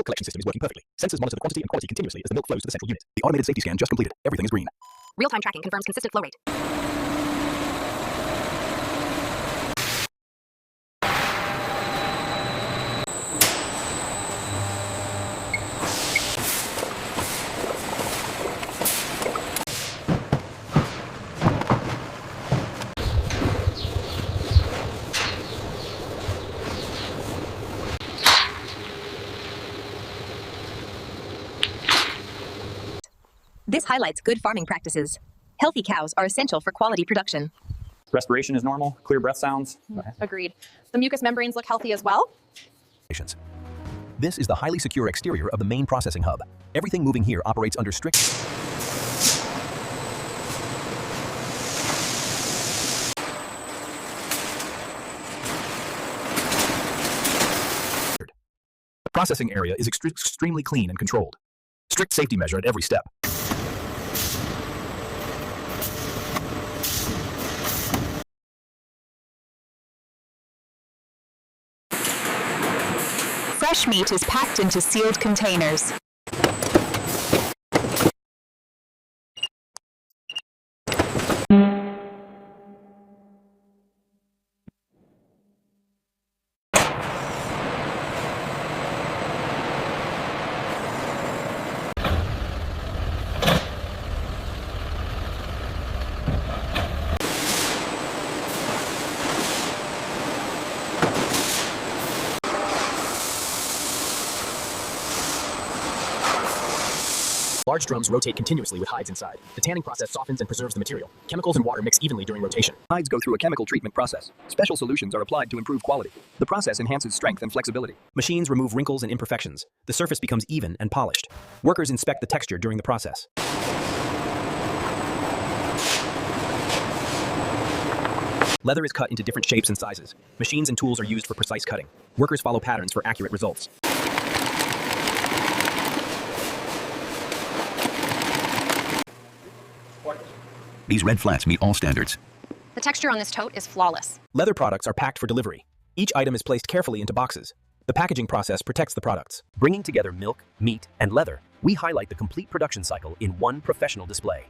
collection system is working perfectly. Sensors monitor the quantity and quality continuously as the milk flows to the central unit. The automated safety scan just completed. Everything is green. Real-time tracking confirms consistent flow rate. This highlights good farming practices. Healthy cows are essential for quality production. Respiration is normal, clear breath sounds. Agreed. The mucous membranes look healthy as well. This is the highly secure exterior of the main processing hub. Everything moving here operates under strict The processing area is extremely clean and controlled. Strict safety measure at every step. Fresh meat is packed into sealed containers. Large drums rotate continuously with hides inside. The tanning process softens and preserves the material. Chemicals and water mix evenly during rotation. Hides go through a chemical treatment process. Special solutions are applied to improve quality. The process enhances strength and flexibility. Machines remove wrinkles and imperfections. The surface becomes even and polished. Workers inspect the texture during the process. Leather is cut into different shapes and sizes. Machines and tools are used for precise cutting. Workers follow patterns for accurate results. These red flats meet all standards. The texture on this tote is flawless. Leather products are packed for delivery. Each item is placed carefully into boxes. The packaging process protects the products. Bringing together milk, meat, and leather, we highlight the complete production cycle in one professional display.